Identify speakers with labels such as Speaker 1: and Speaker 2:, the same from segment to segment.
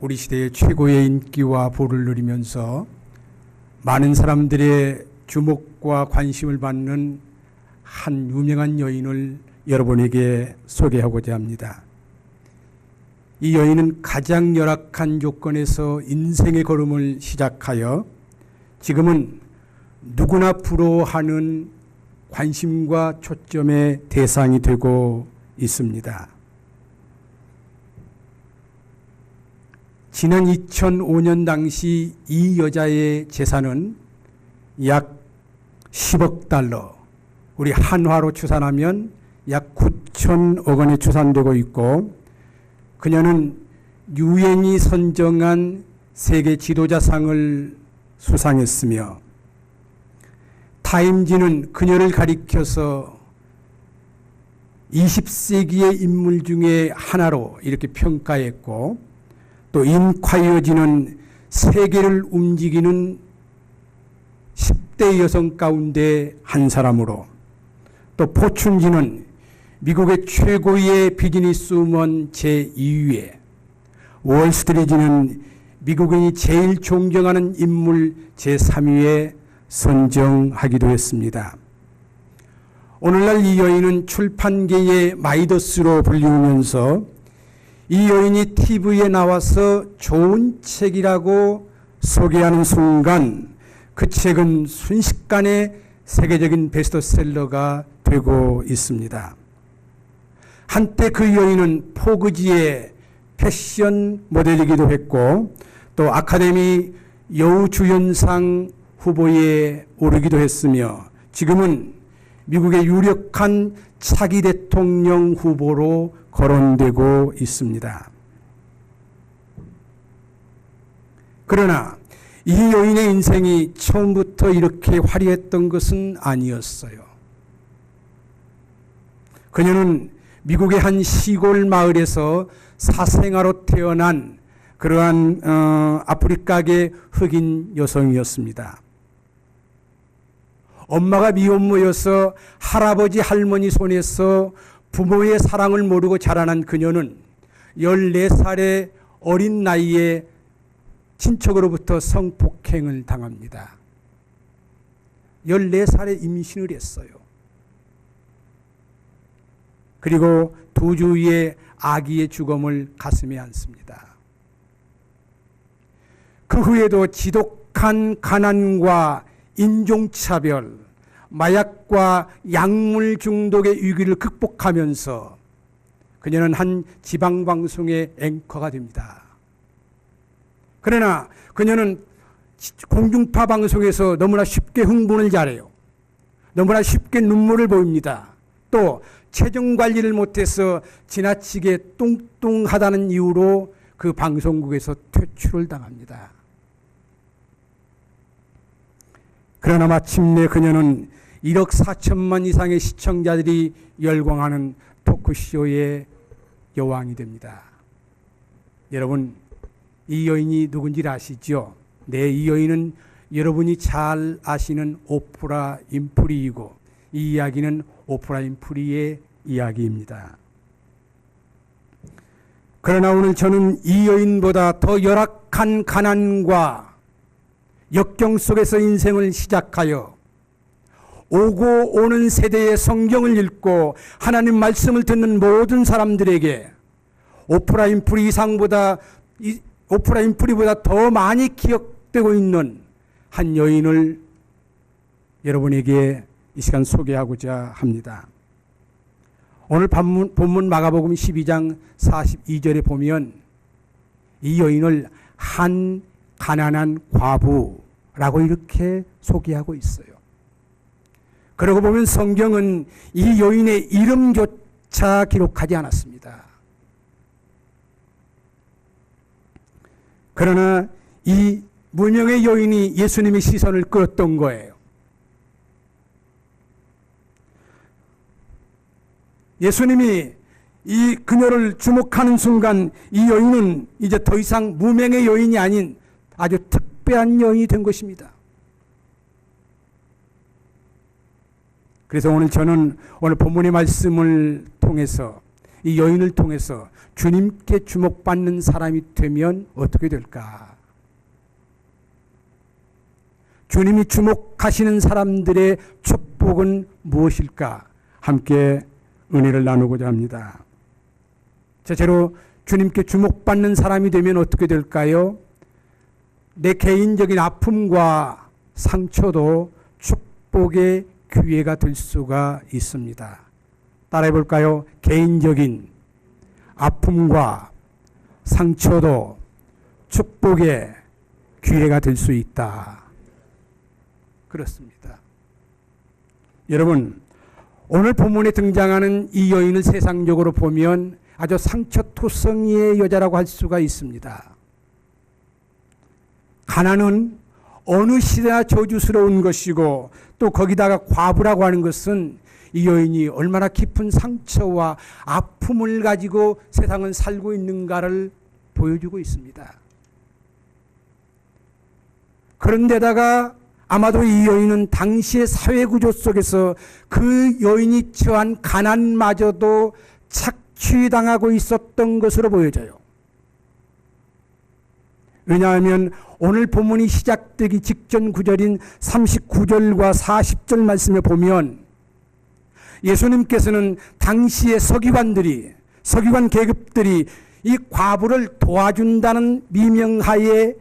Speaker 1: 우리 시대의 최고의 인기와 부를 누리면서 많은 사람들의 주목과 관심을 받는 한 유명한 여인을 여러분에게 소개하고자 합니다. 이 여인은 가장 열악한 조건에서 인생의 걸음을 시작하여 지금은 누구나 부러워하는 관심과 초점의 대상이 되고 있습니다. 지난 2005년 당시 이 여자의 재산은 약 10억 달러, 우리 한화로 추산하면 약 9천억 원에 추산되고 있고, 그녀는 유엔이 선정한 세계 지도자상을 수상했으며 타임지는 그녀를 가리켜서 20세기의 인물 중에 하나로 이렇게 평가했고, 또 인콰이어지는 세계를 움직이는 10대 여성 가운데 한 사람으로, 또 포춘지는 미국의 최고의 비즈니스우먼 제2위에, 월스트리트는 미국인이 제일 존경하는 인물 제3위에 선정하기도 했습니다. 오늘날 이 여인은 출판계의 마이더스로 불리우면서 이 여인이 TV에 나와서 좋은 책이라고 소개하는 순간 그 책은 순식간에 세계적인 베스트셀러가 되고 있습니다. 한때 그 여인은 포그지의 패션 모델이기도 했고, 또 아카데미 여우주연상 후보에 오르기도 했으며, 지금은 미국의 유력한 차기 대통령 후보로 거론되고 있습니다. 그러나 이 여인의 인생이 처음부터 이렇게 화려했던 것은 아니었어요. 그녀는 미국의 한 시골 마을에서 사생아로 태어난 그러한 아프리카계 흑인 여성이었습니다. 엄마가 미혼모여서 할아버지 할머니 손에서 부모의 사랑을 모르고 자라난 그녀는 14살의 어린 나이에 친척으로부터 성폭행을 당합니다. 14살에 임신을 했어요. 그리고 2주 후에 아기의 죽음을 가슴에 안습니다. 그 후에도 지독한 가난과 인종차별, 마약과 약물 중독의 위기를 극복하면서 그녀는 한 지방방송의 앵커가 됩니다. 그러나 그녀는 공중파 방송에서 너무나 쉽게 흥분을 잘해요. 너무나 쉽게 눈물을 보입니다. 또 체중 관리를 못해서 지나치게 뚱뚱하다는 이유로 그 방송국에서 퇴출을 당합니다. 그러나 마침내 그녀는 1억 4천만 이상의 시청자들이 열광하는 토크쇼의 여왕이 됩니다. 여러분, 이 여인이 누군지 아시죠? 네, 이 여인은 여러분이 잘 아시는 오프라 윈프리이고, 이 이야기는 오프라 윈프리의 이야기입니다. 그러나 오늘 저는 이 여인보다 더 열악한 가난과 역경 속에서 인생을 시작하여 오고 오는 세대의 성경을 읽고 하나님 말씀을 듣는 모든 사람들에게 오프라 윈프리보다 더 많이 기억되고 있는 한 여인을 여러분에게 이 시간 소개하고자 합니다. 오늘 본문 마가복음 12장 42절에 보면 이 여인을 한 가난한 과부라고 이렇게 소개하고 있어요. 그러고 보면 성경은 이 여인의 이름조차 기록하지 않았습니다. 그러나 이 무명의 여인이 예수님의 시선을 끌었던 거예요. 예수님이 이 그녀를 주목하는 순간 이 여인은 이제 더 이상 무명의 여인이 아닌 아주 특별한 여인이 된 것입니다. 그래서 오늘 저는 오늘 본문의 말씀을 통해서 이 여인을 통해서 주님께 주목받는 사람이 되면 어떻게 될까? 주님이 주목하시는 사람들의 축복은 무엇일까? 함께 은혜를 나누고자 합니다. 첫째로 주님께 주목받는 사람이 되면 어떻게 될까요? 내 개인적인 아픔과 상처도 축복의 기회가 될 수가 있습니다. 따라해 볼까요? 개인적인 아픔과 상처도 축복의 기회가 될 수 있다. 그렇습니다. 여러분, 오늘 본문에 등장하는 이 여인을 세상적으로 보면 아주 상처투성이의 여자라고 할 수가 있습니다. 가난은 어느 시대나 저주스러운 것이고 또 거기다가 과부라고 하는 것은 이 여인이 얼마나 깊은 상처와 아픔을 가지고 세상은 살고 있는가를 보여주고 있습니다. 그런데다가 아마도 이 여인은 당시의 사회구조 속에서 그 여인이 처한 가난마저도 착취당하고 있었던 것으로 보여져요. 왜냐하면 오늘 본문이 시작되기 직전 구절인 39절과 40절 말씀에 보면 예수님께서는 당시의 서기관 계급들이 이 과부를 도와준다는 미명하에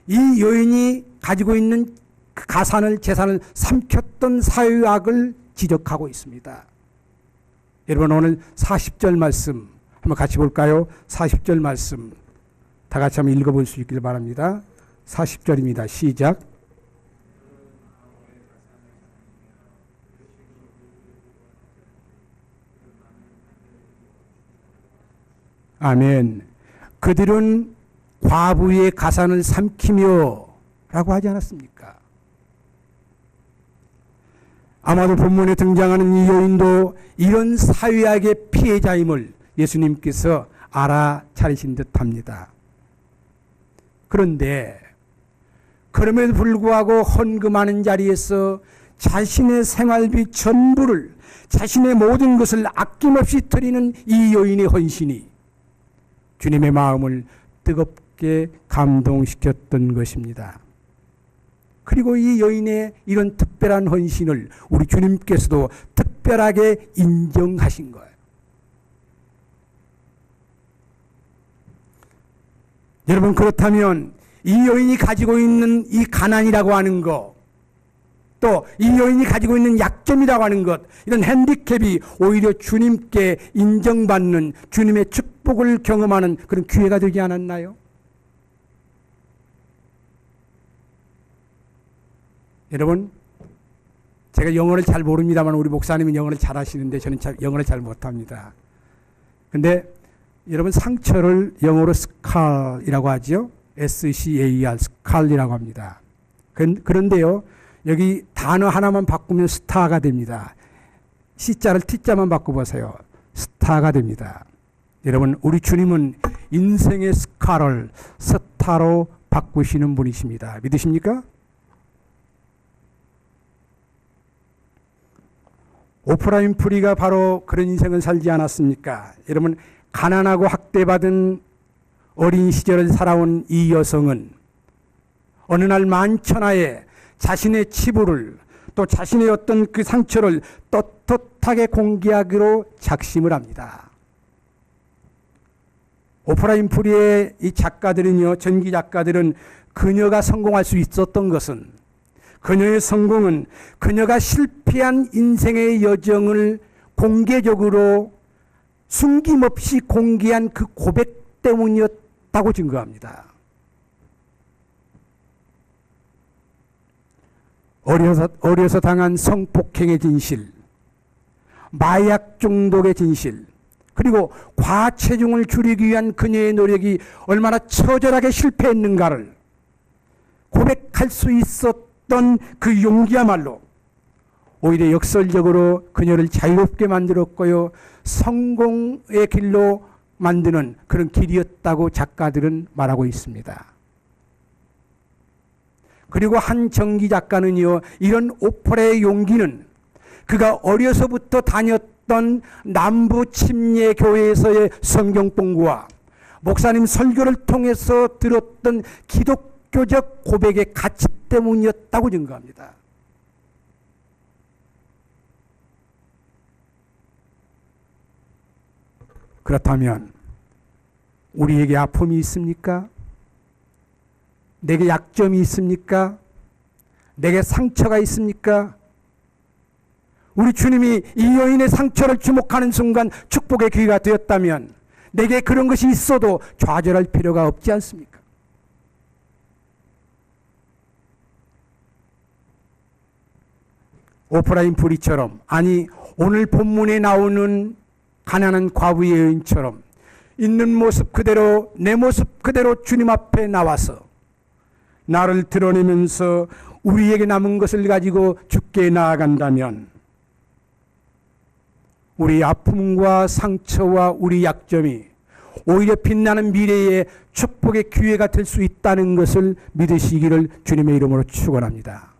Speaker 1: 이 여인이 가지고 있는 그 재산을 삼켰던 사회학을 지적하고 있습니다. 여러분, 오늘 40절 말씀 한번 같이 볼까요? 40절 말씀 다 같이 한번 읽어볼 수 있길 바랍니다. 40절입니다. 시작. 아멘. 그들은 과부의 가산을 삼키며 라고 하지 않았습니까? 아마도 본문에 등장하는 이 여인도 이런 사회학의 피해자임을 예수님께서 알아차리신 듯합니다. 그런데 그럼에도 불구하고 헌금하는 자리에서 자신의 생활비 전부를, 자신의 모든 것을 아낌없이 드리는 이 여인의 헌신이 주님의 마음을 뜨겁게 감동시켰던 것입니다. 그리고 이 여인의 이런 특별한 헌신을 우리 주님께서도 특별하게 인정하신 거예요. 여러분, 그렇다면 이 여인이 가지고 있는 이 가난이라고 하는 것, 또 이 여인이 가지고 있는 약점이라고 하는 것, 이런 핸디캡이 오히려 주님께 인정받는, 주님의 축복을 경험하는 그런 기회가 되지 않았나요? 여러분, 제가 영어를 잘 모릅니다만 우리 목사님은 영어를 잘 하시는데 저는 영어를 잘 못합니다. 근데 여러분, 상처를 영어로 scar이라고 하죠. SCAR, scar이라고 합니다. 그런데요, 여기 단어 하나만 바꾸면 스타가 됩니다. C자를 T자만 바꿔보세요. 스타가 됩니다. 여러분, 우리 주님은 인생의 스카를 스타로 바꾸시는 분이십니다. 믿으십니까? 오프라 윈프리가 바로 그런 인생을 살지 않았습니까? 여러분, 가난하고 학대받은 어린 시절을 살아온 이 여성은 어느 날 만천하에 자신의 치부를, 또 자신의 어떤 그 상처를 떳떳하게 공개하기로 작심을 합니다. 오프라 윈프리의 이 작가들은요, 전기 작가들은 그녀가 성공할 수 있었던 것은, 그녀의 성공은 그녀가 실패한 인생의 여정을 공개적으로 숨김없이 공개한 그 고백 때문이었다고 증거합니다. 어려서 당한 성폭행의 진실, 마약 중독의 진실, 그리고 과체중을 줄이기 위한 그녀의 노력이 얼마나 처절하게 실패했는가를 고백할 수 있었던 그 용기야말로 오히려 역설적으로 그녀를 자유롭게 만들었고요, 성공의 길로 만드는 그런 길이었다고 작가들은 말하고 있습니다. 그리고 한 전기 작가는요, 이런 오퍼라의 용기는 그가 어려서부터 다녔던 있었던 남부 침례 교회에서의 성경 공부와 목사님 설교를 통해서 들었던 기독교적 고백의 가치 때문이었다고 증거합니다. 그렇다면 우리에게 아픔이 있습니까? 내게 약점이 있습니까? 내게 상처가 있습니까? 우리 주님이 이 여인의 상처를 주목하는 순간 축복의 기회가 되었다면 내게 그런 것이 있어도 좌절할 필요가 없지 않습니까? 오프라인 프리처럼, 아니 오늘 본문에 나오는 가난한 과부의 여인처럼 있는 모습 그대로, 내 모습 그대로 주님 앞에 나와서 나를 드러내면서 우리에게 남은 것을 가지고 주께 나아간다면 우리 아픔과 상처와 우리 약점이 오히려 빛나는 미래의 축복의 기회가 될 수 있다는 것을 믿으시기를 주님의 이름으로 축원합니다.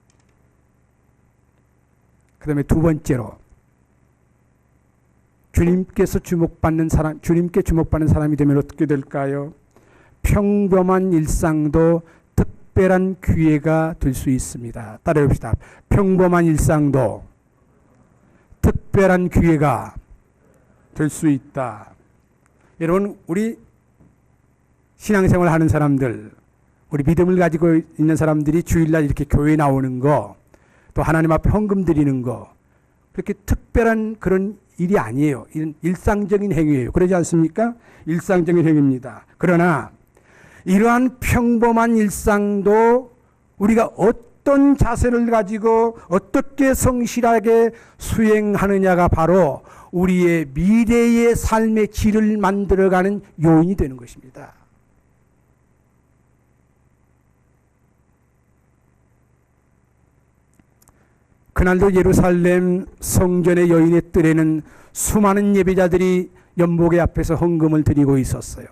Speaker 1: 그 다음에 두 번째로, 주님께 주목받는 사람이 되면 어떻게 될까요? 평범한 일상도 특별한 기회가 될 수 있습니다. 따라해 봅시다. 평범한 일상도 특별한 기회가 될 수 있다. 여러분, 우리 신앙생활 하는 사람들, 우리 믿음을 가지고 있는 사람들이 주일날 이렇게 교회에 나오는 거, 또 하나님 앞에 헌금 드리는 거, 그렇게 특별한 그런 일이 아니에요. 이런 일상적인 행위예요. 그러지 않습니까? 일상적인 행위입니다. 그러나 이러한 평범한 일상도 우리가 어떤 자세를 가지고 어떻게 성실하게 수행하느냐가 바로 우리의 미래의 삶의 질을 만들어가는 요인이 되는 것입니다. 그날도 예루살렘 성전의 여인의 뜰에는 수많은 예배자들이 연복의 앞에서 헌금을 드리고 있었어요.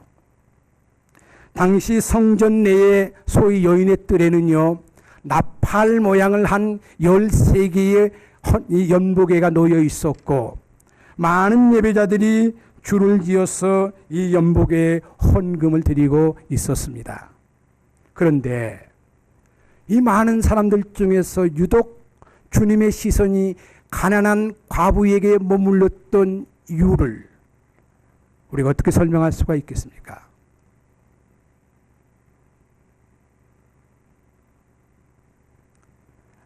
Speaker 1: 당시 성전 내에 소위 여인의 뜰에는요, 나팔 모양을 한 13개의 연복회가 놓여 있었고 많은 예배자들이 줄을 지어서 이 연복회에 헌금을 드리고 있었습니다. 그런데 이 많은 사람들 중에서 유독 주님의 시선이 가난한 과부에게 머물렀던 이유를 우리가 어떻게 설명할 수가 있겠습니까?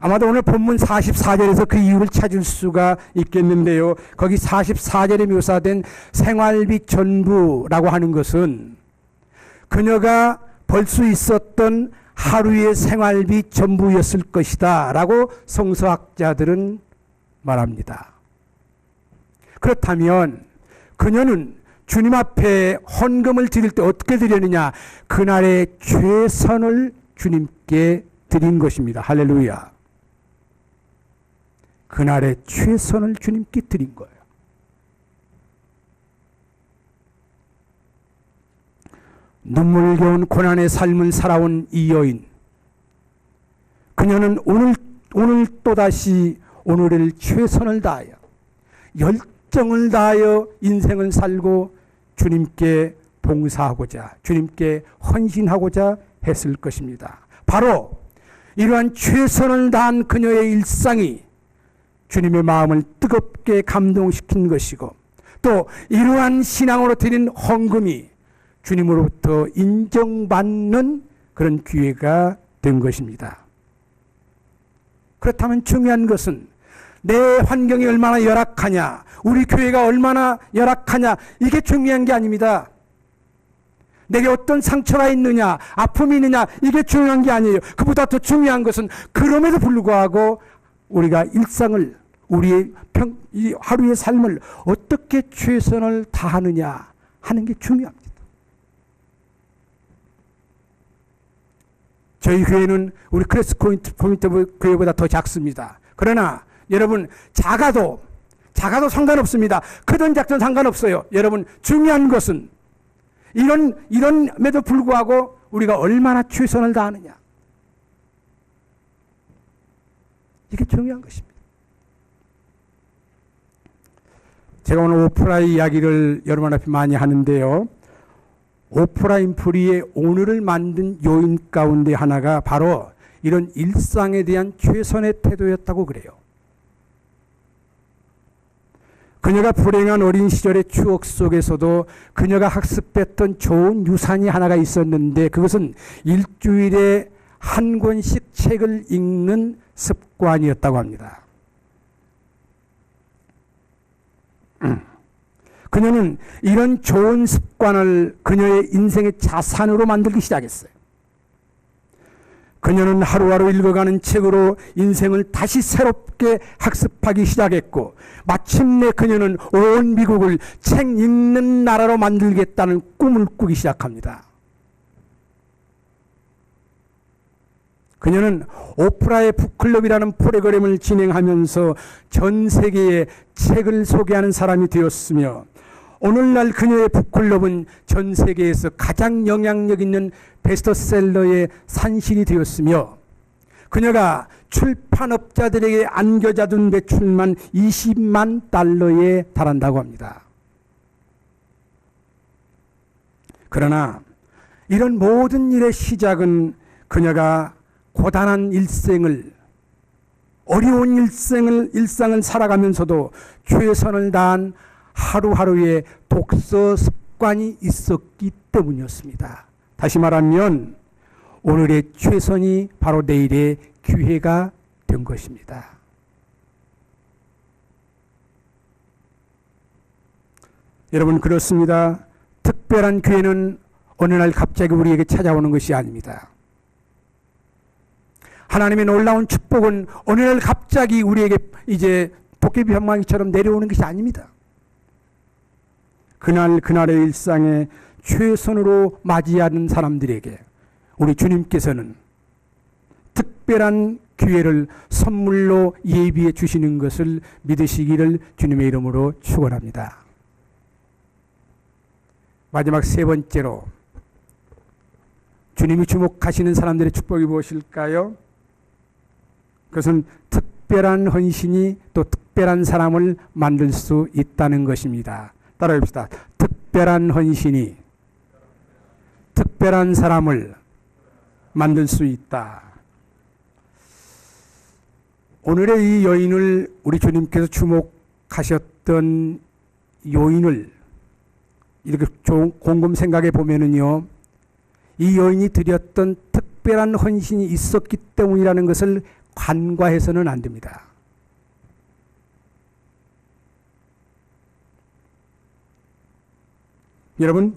Speaker 1: 아마도 오늘 본문 44절에서 그 이유를 찾을 수가 있겠는데요. 거기 44절에 묘사된 생활비 전부라고 하는 것은 그녀가 벌 수 있었던 하루의 생활비 전부였을 것이다 라고 성서학자들은 말합니다. 그렇다면 그녀는 주님 앞에 헌금을 드릴 때 어떻게 드렸느냐? 그날의 최선을 주님께 드린 것입니다. 할렐루야. 그날의 최선을 주님께 드린 거예요. 눈물겨운 고난의 삶을 살아온 이 여인, 그녀는 오늘 또다시 오늘의 최선을 다하여 열정을 다하여 인생을 살고 주님께 봉사하고자, 주님께 헌신하고자 했을 것입니다. 바로 이러한 최선을 다한 그녀의 일상이 주님의 마음을 뜨겁게 감동시킨 것이고, 또 이러한 신앙으로 드린 헌금이 주님으로부터 인정받는 그런 기회가 된 것입니다. 그렇다면 중요한 것은 내 환경이 얼마나 열악하냐, 우리 교회가 얼마나 열악하냐, 이게 중요한 게 아닙니다. 내게 어떤 상처가 있느냐, 아픔이 있느냐, 이게 중요한 게 아니에요. 그보다 더 중요한 것은 그럼에도 불구하고 우리가 일상을, 우리의 이 하루의 삶을 어떻게 최선을 다하느냐 하는 게 중요합니다. 저희 교회는 우리 크레스 포인트 교회보다 더 작습니다. 그러나 여러분, 작아도 상관없습니다. 크든 작든 상관없어요. 여러분, 중요한 것은 이런에도 불구하고 우리가 얼마나 최선을 다하느냐, 이게 중요한 것입니다. 제가 오늘 오프라의 이야기를 여러분 앞에 많이 하는데요. 오프라 윈프리의 오늘을 만든 요인 가운데 하나가 바로 이런 일상에 대한 최선의 태도였다고 그래요. 그녀가 불행한 어린 시절의 추억 속에서도 그녀가 학습했던 좋은 유산이 하나가 있었는데 그것은 일주일에 한 권씩 책을 읽는 습관이었다고 합니다. 그녀는 이런 좋은 습관을 그녀의 인생의 자산으로 만들기 시작했어요. 그녀는 하루하루 읽어가는 책으로 인생을 다시 새롭게 학습하기 시작했고 마침내 그녀는 온 미국을 책 읽는 나라로 만들겠다는 꿈을 꾸기 시작합니다. 그녀는 오프라의 북클럽이라는 프로그램을 진행하면서 전 세계에 책을 소개하는 사람이 되었으며 오늘날 그녀의 북클럽은 전 세계에서 가장 영향력 있는 베스트셀러의 산실이 되었으며 그녀가 출판업자들에게 안겨자둔 매출만 20만 달러에 달한다고 합니다. 그러나 이런 모든 일의 시작은 그녀가 고단한 일생을 어려운 일상을 살아가면서도 최선을 다한 하루하루의 독서 습관이 있었기 때문이었습니다. 다시 말하면 오늘의 최선이 바로 내일의 기회가 된 것입니다. 여러분 그렇습니다. 특별한 기회는 어느 날 갑자기 우리에게 찾아오는 것이 아닙니다. 하나님의 놀라운 축복은 어느 날 갑자기 우리에게 이제 도깨비 현망이처럼 내려오는 것이 아닙니다. 그날의 일상에 최선으로 맞이하는 사람들에게 우리 주님께서는 특별한 기회를 선물로 예비해 주시는 것을 믿으시기를 주님의 이름으로 축원합니다. 마지막 세 번째로 주님이 주목하시는 사람들의 축복이 무엇일까요? 그것은 특별한 헌신이 또 특별한 사람을 만들 수 있다는 것입니다. 따라해 봅시다. 특별한 헌신이 특별한 사람을 만들 수 있다. 오늘의 이 여인을 우리 주님께서 주목하셨던 요인을 이렇게 곰곰 생각해 보면은요, 이 여인이 드렸던 특별한 헌신이 있었기 때문이라는 것을 간과해서는 안 됩니다. 여러분,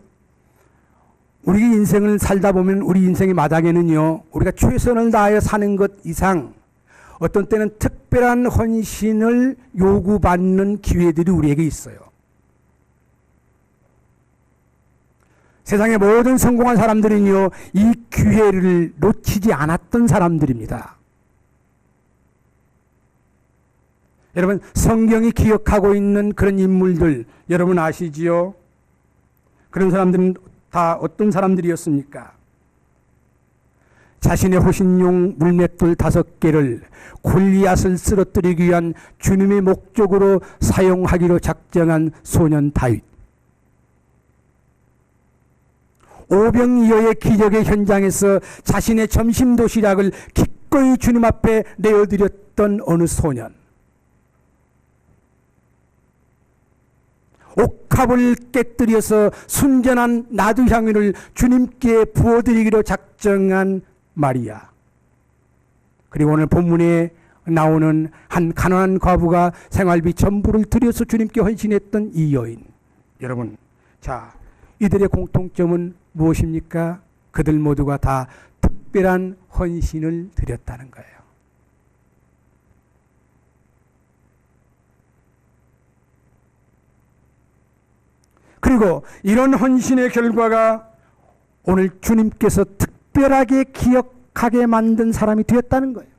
Speaker 1: 우리 인생을 살다 보면 우리 인생의 마당에는요, 우리가 최선을 다하여 사는 것 이상 어떤 때는 특별한 헌신을 요구받는 기회들이 우리에게 있어요. 세상의 모든 성공한 사람들은요, 이 기회를 놓치지 않았던 사람들입니다. 여러분, 성경이 기억하고 있는 그런 인물들 여러분 아시지요? 그런 사람들은 다 어떤 사람들이었습니까? 자신의 호신용 물맷돌 5개를 골리앗을 쓰러뜨리기 위한 주님의 목적으로 사용하기로 작정한 소년 다윗. 오병이어의 기적의 현장에서 자신의 점심 도시락을 기꺼이 주님 앞에 내어드렸던 어느 소년. 옥합을 깨뜨려서 순전한 나두향유를 주님께 부어드리기로 작정한 마리아. 그리고 오늘 본문에 나오는 한 가난한 과부가 생활비 전부를 들여서 주님께 헌신했던 이 여인. 여러분, 자, 이들의 공통점은 무엇입니까? 그들 모두가 다 특별한 헌신을 드렸다는 거예요. 그리고 이런 헌신의 결과가 오늘 주님께서 특별하게 기억하게 만든 사람이 되었다는 거예요.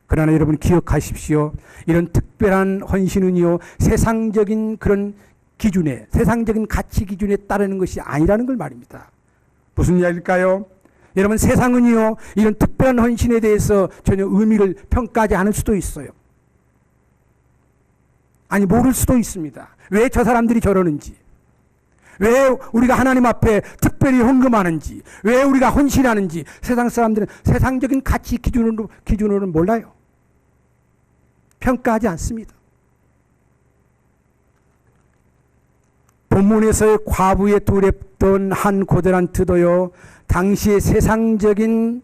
Speaker 1: 그러나 여러분 기억하십시오. 이런 특별한 헌신은요, 세상적인 그런 기준에, 세상적인 가치 기준에 따르는 것이 아니라는 걸 말입니다. 무슨 이야기일까요? 여러분, 세상은요, 이런 특별한 헌신에 대해서 전혀 의미를 평가하지 않을 수도 있어요. 아니, 모를 수도 있습니다. 왜 저 사람들이 저러는지, 왜 우리가 하나님 앞에 특별히 헌금하는지, 왜 우리가 헌신하는지 세상 사람들은 세상적인 가치 기준으로는 몰라요. 평가하지 않습니다. 본문에서의 과부의 두렵던 한 고데란트도요, 당시의 세상적인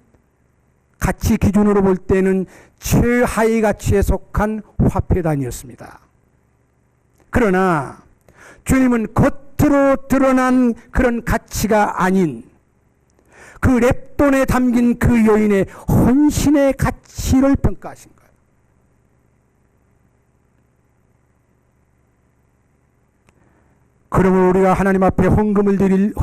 Speaker 1: 가치 기준으로 볼 때는 최하위 가치에 속한 화폐단이었습니다. 그러나 주님은 겉으로 드러난 그런 가치가 아닌 그 렙돈에 담긴 그 여인의 헌신의 가치를 평가하신 거예요. 그러면 우리가 하나님 앞에 헌금을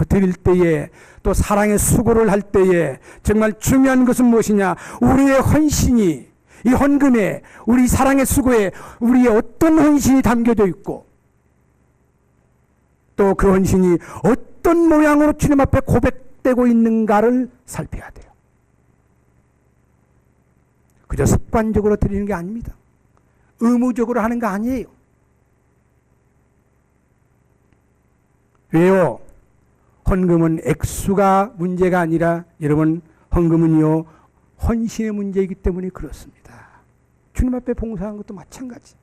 Speaker 1: 드릴 때에, 또 사랑의 수고를 할 때에 정말 중요한 것은 무엇이냐? 우리의 헌신이, 이 헌금에, 우리 사랑의 수고에 우리의 어떤 헌신이 담겨져 있고, 또 그 헌신이 어떤 모양으로 주님 앞에 고백되고 있는가를 살펴야 돼요. 그저 습관적으로 드리는 게 아닙니다. 의무적으로 하는 거 아니에요. 왜요? 헌금은 액수가 문제가 아니라, 여러분, 헌금은요, 헌신의 문제이기 때문에 그렇습니다. 주님 앞에 봉사하는 것도 마찬가지.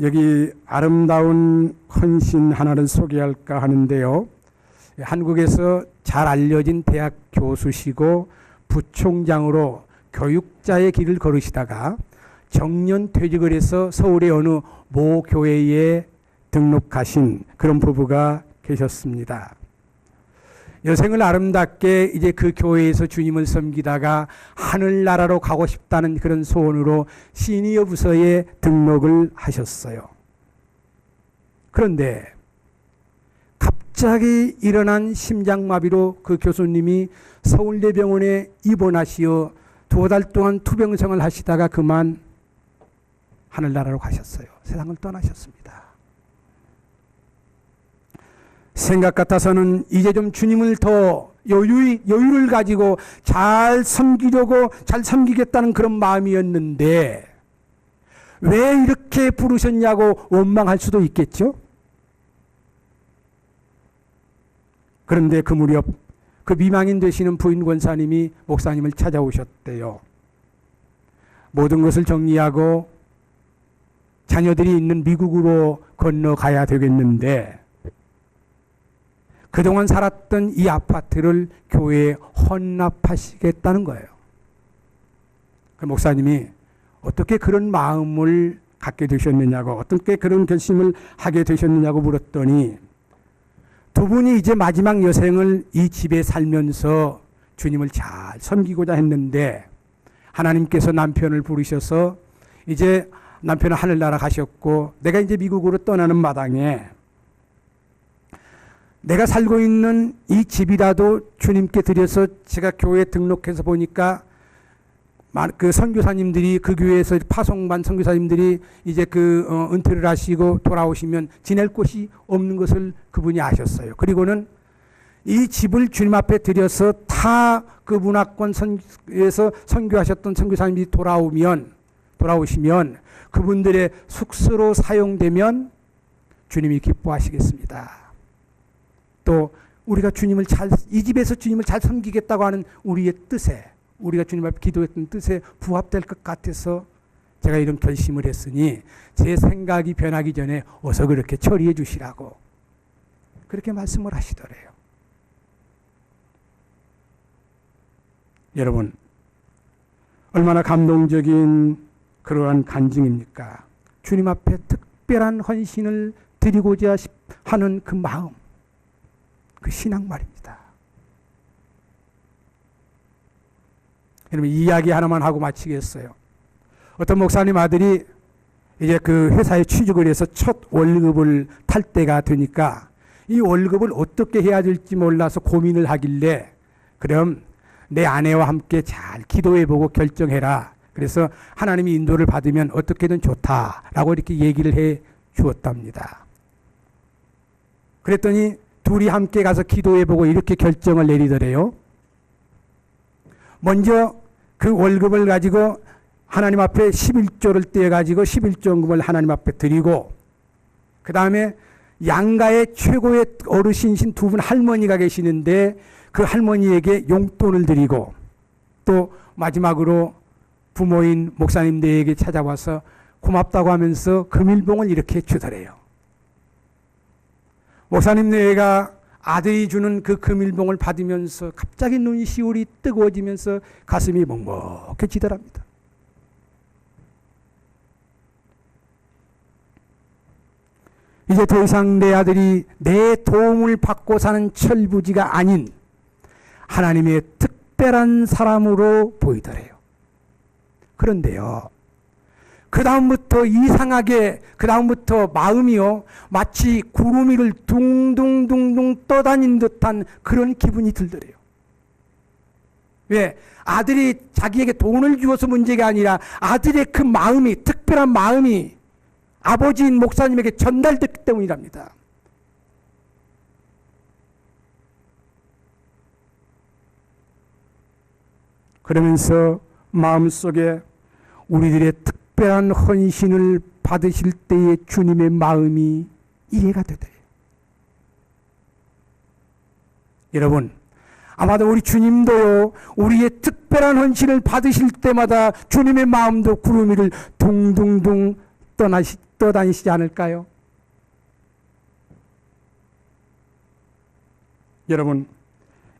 Speaker 1: 여기 아름다운 헌신 하나를 소개할까 하는데요. 한국에서 잘 알려진 대학 교수시고 부총장으로 교육자의 길을 걸으시다가 정년 퇴직을 해서 서울의 어느 모 교회에 등록하신 그런 부부가 계셨습니다. 여생을 아름답게 이제 그 교회에서 주님을 섬기다가 하늘나라로 가고 싶다는 그런 소원으로 시니어 부서에 등록을 하셨어요. 그런데 갑자기 일어난 심장마비로 그 교수님이 서울대병원에 입원하시어 2달 동안 투병생활을 하시다가 그만 하늘나라로 가셨어요. 세상을 떠나셨습니다. 생각 같아서는 이제 좀 주님을 더 여유를 가지고 잘 섬기려고, 잘 섬기겠다는 그런 마음이었는데 왜 이렇게 부르셨냐고 원망할 수도 있겠죠. 그런데 그 무렵 그 미망인 되시는 부인 권사님이 목사님을 찾아오셨대요. 모든 것을 정리하고 자녀들이 있는 미국으로 건너가야 되겠는데 그동안 살았던 이 아파트를 교회에 헌납하시겠다는 거예요. 그 목사님이 어떻게 그런 마음을 갖게 되셨느냐고, 어떻게 그런 결심을 하게 되셨느냐고 물었더니, 두 분이 이제 마지막 여생을 이 집에 살면서 주님을 잘 섬기고자 했는데 하나님께서 남편을 부르셔서 이제 남편은 하늘나라 가셨고 내가 이제 미국으로 떠나는 마당에 내가 살고 있는 이 집이라도 주님께 드려서, 제가 교회에 등록해서 보니까 그 선교사님들이, 그 교회에서 파송반 선교사님들이 이제 은퇴를 하시고 돌아오시면 지낼 곳이 없는 것을 그분이 아셨어요. 그리고는 이 집을 주님 앞에 드려서 타 그 문화권에서 선교하셨던 선교사님들이 돌아오시면 그분들의 숙소로 사용되면 주님이 기뻐하시겠습니다. 또 우리가 이 집에서 주님을 잘 섬기겠다고 하는 우리의 뜻에, 우리가 주님 앞에 기도했던 뜻에 부합될 것 같아서 제가 이런 결심을 했으니 제 생각이 변하기 전에 어서 그렇게 처리해 주시라고 그렇게 말씀을 하시더래요. 여러분, 얼마나 감동적인 그러한 간증입니까? 주님 앞에 특별한 헌신을 드리고자 하는 그 마음, 그 신앙 말입니다. 여러분, 이 이야기 하나만 하고 마치겠어요. 어떤 목사님 아들이 이제 그 회사에 취직을 해서 첫 월급을 탈 때가 되니까 이 월급을 어떻게 해야 될지 몰라서 고민을 하길래, 그럼 내 아내와 함께 잘 기도해보고 결정해라. 그래서 하나님이 인도를 받으면 어떻게든 좋다라고 이렇게 얘기를 해 주었답니다. 그랬더니 둘이 함께 가서 기도해보고 이렇게 결정을 내리더래요. 먼저 그 월급을 가지고 하나님 앞에 11조를 떼어가지고 11조금을 하나님 앞에 드리고, 그 다음에 양가의 최고의 어르신이신 두 분 할머니가 계시는데 그 할머니에게 용돈을 드리고, 또 마지막으로 부모인 목사님들에게 찾아와서 고맙다고 하면서 금일봉을 이렇게 주더래요. 목사님네가 아들이 주는 그 금일봉을 받으면서 갑자기 눈시울이 뜨거워지면서 가슴이 먹먹해지더랍니다. 이제 더 이상 내 아들이 내 도움을 받고 사는 철부지가 아닌 하나님의 특별한 사람으로 보이더래요. 그런데요, 그 다음부터 이상하게, 그 다음부터 마음이요, 마치 구름 위를 둥둥둥둥 떠다닌 듯한 그런 기분이 들더래요. 왜? 아들이 자기에게 돈을 주어서 문제가 아니라 아들의 그 마음이, 특별한 마음이 아버지인 목사님에게 전달됐기 때문이랍니다. 그러면서 마음속에 우리들의 특별한 헌신을 받으실 때의 주님의 마음이 이해가 되더래요. 여러분, 아마도 우리 주님도요, 우리의 특별한 헌신을 받으실 때마다 주님의 마음도 구름 위를 둥둥둥 떠다니시지 않을까요? 여러분,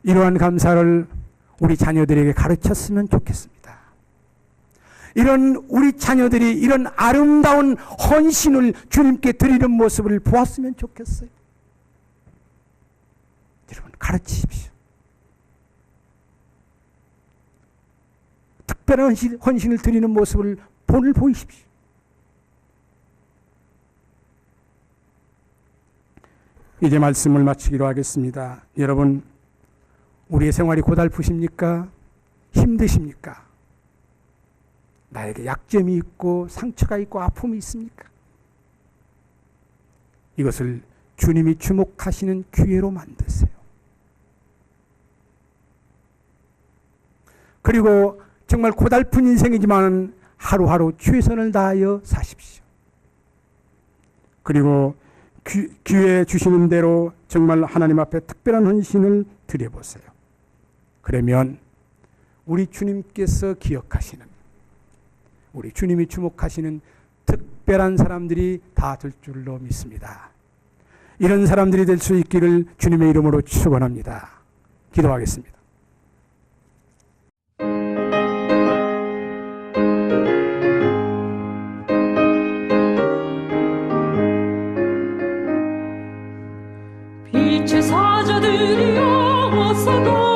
Speaker 1: 이러한 감사를 우리 자녀들에게 가르쳤으면 좋겠습니다. 이런 우리 자녀들이 이런 아름다운 헌신을 주님께 드리는 모습을 보았으면 좋겠어요. 여러분, 가르치십시오. 특별한 헌신을 드리는 모습을 보이십시오. 이제 말씀을 마치기로 하겠습니다. 여러분, 우리의 생활이 고달프십니까? 힘드십니까? 나에게 약점이 있고 상처가 있고 아픔이 있습니까? 이것을 주님이 주목하시는 기회로 만드세요. 그리고 정말 고달픈 인생이지만 하루하루 최선을 다하여 사십시오. 그리고 기회 주시는 대로 정말 하나님 앞에 특별한 헌신을 드려보세요. 그러면 우리 주님께서 기억하시는, 우리 주님이 주목하시는 특별한 사람들이 다 될 줄로 믿습니다. 이런 사람들이 될 수 있기를 주님의 이름으로 축원합니다. 기도하겠습니다.
Speaker 2: 빛의 사자들이여 어서